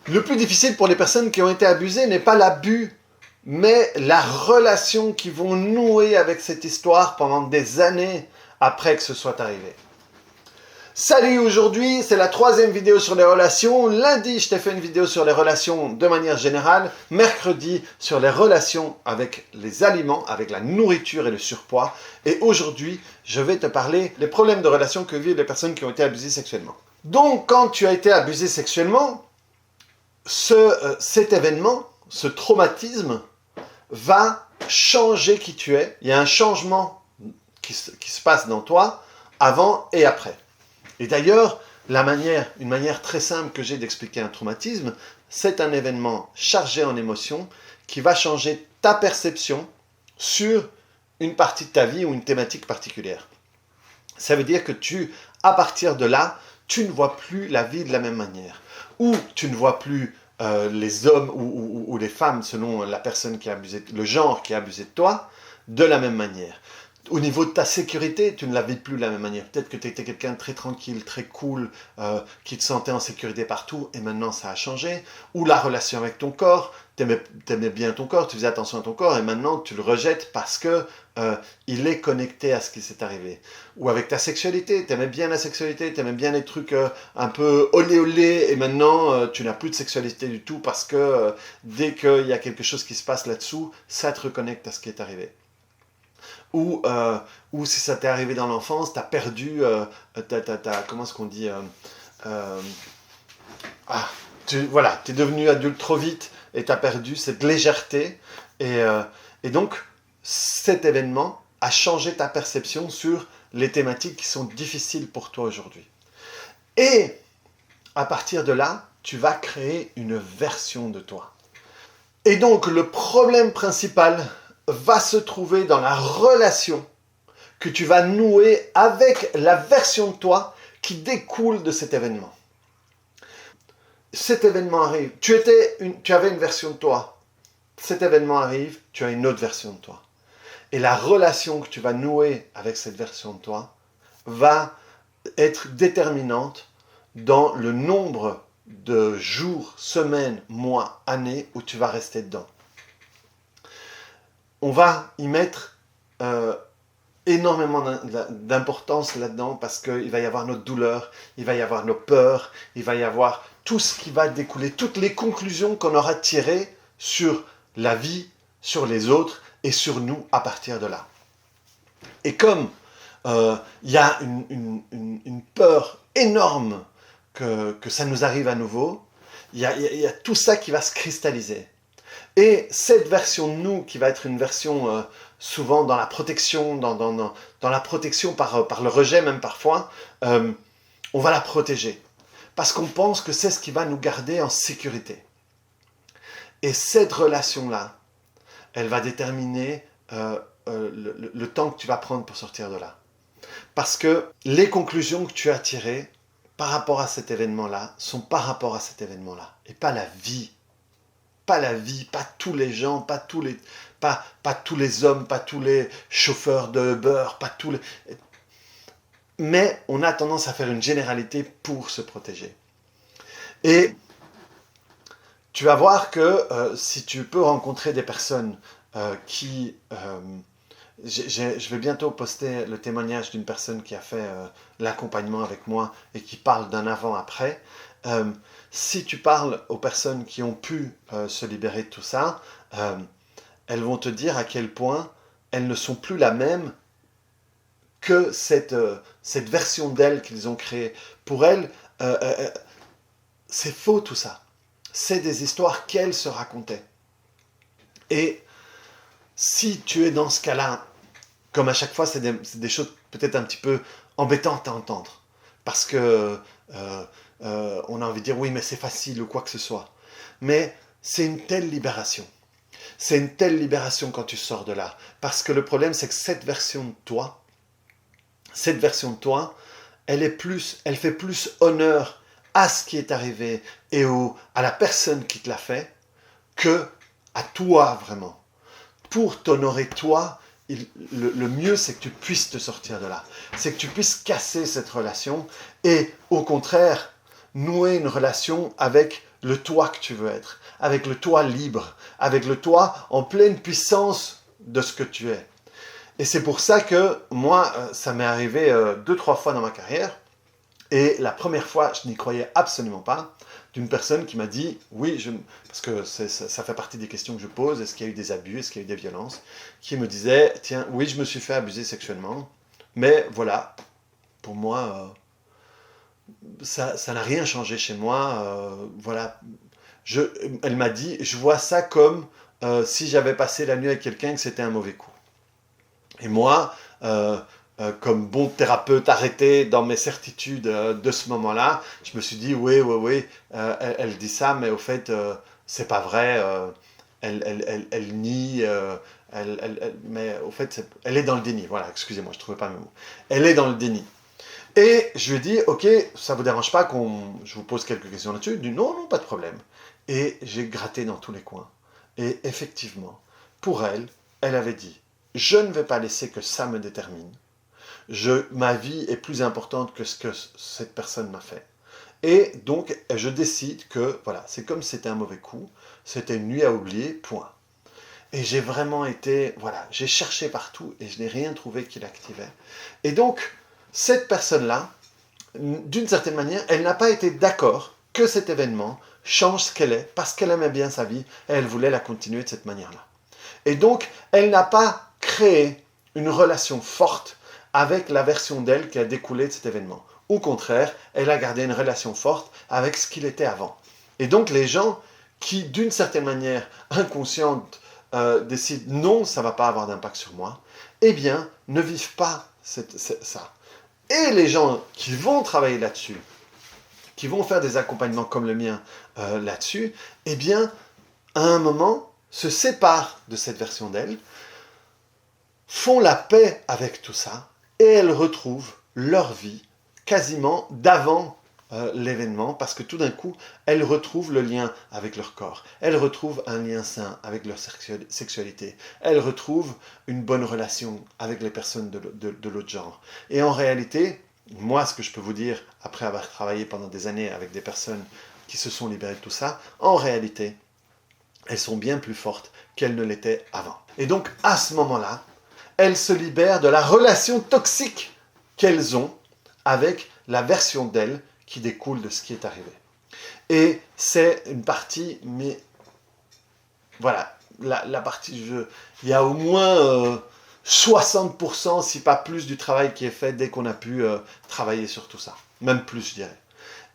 Le plus difficile pour les personnes qui ont été abusées n'est pas l'abus, mais la relation qu'ils vont nouer avec cette histoire pendant des années après que ce soit arrivé. Salut, aujourd'hui c'est la 3e vidéo sur les relations. Lundi je t'ai fait une vidéo sur les relations de manière générale. Mercredi sur les relations avec les aliments, avec la nourriture et le surpoids. Et aujourd'hui je vais te parler des problèmes de relations que vivent les personnes qui ont été abusées sexuellement. Donc quand tu as été abusé sexuellement, cet événement, ce traumatisme va changer qui tu es. Il y a un changement qui se passe dans toi avant et après. Et d'ailleurs, une manière très simple que j'ai d'expliquer un traumatisme, c'est un événement chargé en émotions qui va changer ta perception sur une partie de ta vie ou une thématique particulière. Ça veut dire que à partir de là, tu ne vois plus la vie de la même manière. Ou tu ne vois plus les hommes ou les femmes, selon la personne qui a abusé, le genre qui a abusé de toi, de la même manière. Au niveau de ta sécurité, tu ne la vis plus de la même manière. Peut-être que tu étais quelqu'un de très tranquille, très cool, qui te sentait en sécurité partout, et maintenant ça a changé. Ou la relation avec ton corps, tu aimais bien ton corps, tu faisais attention à ton corps, et maintenant tu le rejettes parce que il est connecté à ce qui s'est arrivé. Ou avec ta sexualité, tu aimais bien la sexualité, tu aimais bien les trucs un peu olé olé, et maintenant tu n'as plus de sexualité du tout parce que dès qu'il y a quelque chose qui se passe là-dessous, ça te reconnecte à ce qui est arrivé. Ou si ça t'est arrivé dans l'enfance, tu as perdu, comment est-ce qu'on dit, voilà, tu es devenu adulte trop vite et tu as perdu cette légèreté. Et donc, cet événement a changé ta perception sur les thématiques qui sont difficiles pour toi aujourd'hui. Et à partir de là, tu vas créer une version de toi. Et donc, le problème principal va se trouver dans la relation que tu vas nouer avec la version de toi qui découle de cet événement. Cet événement arrive, tu avais une version de toi, cet événement arrive, tu as une autre version de toi. Et la relation que tu vas nouer avec cette version de toi va être déterminante dans le nombre de jours, semaines, mois, années où tu vas rester dedans. On va y mettre énormément d'importance là-dedans parce qu'il va y avoir notre douleur, il va y avoir nos peurs, il va y avoir tout ce qui va découler, toutes les conclusions qu'on aura tirées sur la vie, sur les autres et sur nous à partir de là. Et comme il y a une peur énorme que ça nous arrive à nouveau, il y a tout ça qui va se cristalliser. Et cette version de nous, qui va être une version souvent dans la protection, dans la protection par le rejet même parfois, on va la protéger. Parce qu'on pense que c'est ce qui va nous garder en sécurité. Et cette relation-là, elle va déterminer le temps que tu vas prendre pour sortir de là. Parce que les conclusions que tu as tirées par rapport à cet événement-là sont par rapport à cet événement-là, et pas la vie. Pas la vie, pas tous les gens, pas tous les hommes, pas tous les chauffeurs de Uber, pas tous les... Mais on a tendance à faire une généralité pour se protéger. Et tu vas voir que si tu peux rencontrer des personnes qui... je vais bientôt poster le témoignage d'une personne qui a fait l'accompagnement avec moi et qui parle d'un avant-après. Si tu parles aux personnes qui ont pu se libérer de tout ça, elles vont te dire à quel point elles ne sont plus la même que cette version d'elles qu'ils ont créée. Pour elles, c'est faux tout ça. C'est des histoires qu'elles se racontaient. Et si tu es dans ce cas-là, comme à chaque fois, c'est des choses peut-être un petit peu embêtantes à entendre. Parce que on a envie de dire oui, mais c'est facile ou quoi que ce soit. Mais c'est une telle libération. C'est une telle libération quand tu sors de là. Parce que le problème, c'est que cette version de toi, elle fait plus honneur à ce qui est arrivé et à la personne qui te l'a fait que à toi vraiment. Pour t'honorer toi, le mieux c'est que tu puisses te sortir de là. C'est que tu puisses casser cette relation et au contraire nouer une relation avec le toi que tu veux être, avec le toi libre, avec le toi en pleine puissance de ce que tu es. Et c'est pour ça que moi, ça m'est arrivé 2-3 fois dans ma carrière. Et la première fois, je n'y croyais absolument pas, d'une personne qui m'a dit, oui, parce que ça fait partie des questions que je pose, est-ce qu'il y a eu des abus, est-ce qu'il y a eu des violences, qui me disait, tiens, oui, je me suis fait abuser sexuellement, mais voilà, pour moi, ça n'a rien changé chez moi, voilà. Elle m'a dit, je vois ça comme si j'avais passé la nuit avec quelqu'un et que c'était un mauvais coup. Et moi, comme bon thérapeute arrêté dans mes certitudes de ce moment-là, je me suis dit, oui, elle dit ça, mais au fait, c'est pas vrai, elle nie, mais au fait, elle est dans le déni. Voilà, excusez-moi, je ne trouvais pas mes mots. Elle est dans le déni. Et je lui ai dit, ok, ça ne vous dérange pas je vous pose quelques questions là-dessus? Il dit, non, pas de problème. Et j'ai gratté dans tous les coins. Et effectivement, pour elle, elle avait dit, je ne vais pas laisser que ça me détermine. Ma vie est plus importante que ce que cette personne m'a fait. Et donc, je décide que, voilà, c'est comme si c'était un mauvais coup, c'était une nuit à oublier, point. Et j'ai vraiment été, voilà, j'ai cherché partout et je n'ai rien trouvé qui l'activait. Et donc, cette personne-là, d'une certaine manière, elle n'a pas été d'accord que cet événement change ce qu'elle est, parce qu'elle aimait bien sa vie et elle voulait la continuer de cette manière-là. Et donc, elle n'a pas créé une relation forte avec la version d'elle qui a découlé de cet événement. Au contraire, elle a gardé une relation forte avec ce qu'il était avant. Et donc, les gens qui, d'une certaine manière inconsciente, décident non, ça ne va pas avoir d'impact sur moi, eh bien, ne vivent pas ça. Et les gens qui vont travailler là-dessus, qui vont faire des accompagnements comme le mien là-dessus, eh bien, à un moment, se séparent de cette version d'elle, font la paix avec tout ça, et elles retrouvent leur vie quasiment d'avant l'événement, parce que tout d'un coup, elles retrouvent le lien avec leur corps, elles retrouvent un lien sain avec leur sexualité, elles retrouvent une bonne relation avec les personnes de l'autre genre. Et en réalité, moi, ce que je peux vous dire, après avoir travaillé pendant des années avec des personnes qui se sont libérées de tout ça, en réalité, elles sont bien plus fortes qu'elles ne l'étaient avant. Et donc, à ce moment-là, elles se libèrent de la relation toxique qu'elles ont avec la version d'elles qui découle de ce qui est arrivé. Et c'est une partie, mais voilà, la partie, il y a au moins 60%, si pas plus, du travail qui est fait dès qu'on a pu travailler sur tout ça. Même plus, je dirais.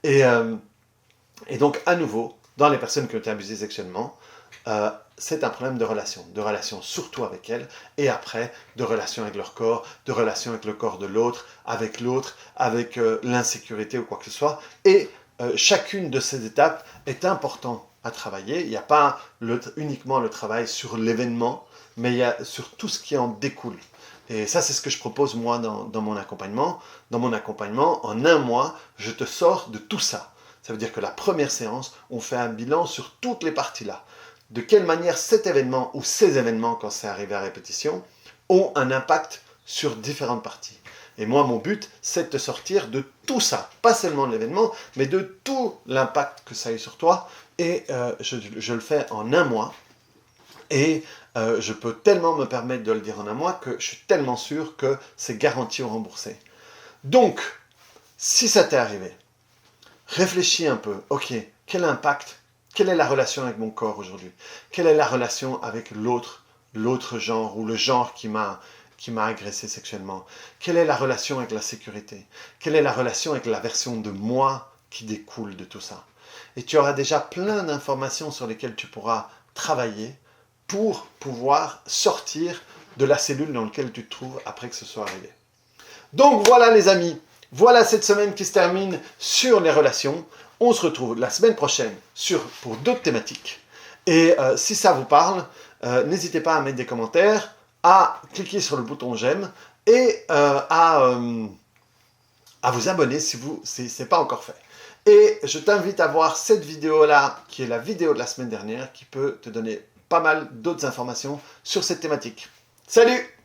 Et donc, à nouveau, dans les personnes qui ont été abusées sexuellement, c'est un problème de relation surtout avec elles, et après, de relation avec leur corps, de relation avec le corps de l'autre, avec l'insécurité ou quoi que ce soit. Et chacune de ces étapes est importante à travailler. Il n'y a pas uniquement le travail sur l'événement, mais il y a sur tout ce qui en découle. Et ça, c'est ce que je propose moi dans mon accompagnement. Dans mon accompagnement, en 1 mois, je te sors de tout ça. Ça veut dire que la première séance, on fait un bilan sur toutes les parties là. De quelle manière cet événement ou ces événements, quand c'est arrivé à répétition, ont un impact sur différentes parties. Et moi, mon but, c'est de te sortir de tout ça. Pas seulement de l'événement, mais de tout l'impact que ça a eu sur toi. Et je le fais en 1 mois. Et je peux tellement me permettre de le dire en 1 mois que je suis tellement sûr que c'est garanti ou remboursé. Donc, si ça t'est arrivé, réfléchis un peu. Ok, quel impact? Quelle est la relation avec mon corps aujourd'hui? Quelle est la relation avec l'autre genre ou le genre qui m'a agressé sexuellement? Quelle est la relation avec la sécurité? Quelle est la relation avec la version de moi qui découle de tout ça? Et tu auras déjà plein d'informations sur lesquelles tu pourras travailler pour pouvoir sortir de la cellule dans laquelle tu te trouves après que ce soit arrivé. Donc voilà les amis, voilà cette semaine qui se termine sur les relations. On se retrouve la semaine prochaine pour d'autres thématiques. Et si ça vous parle, n'hésitez pas à mettre des commentaires, à cliquer sur le bouton j'aime et à vous abonner si ce n'est pas encore fait. Et je t'invite à voir cette vidéo-là, qui est la vidéo de la semaine dernière, qui peut te donner pas mal d'autres informations sur cette thématique. Salut!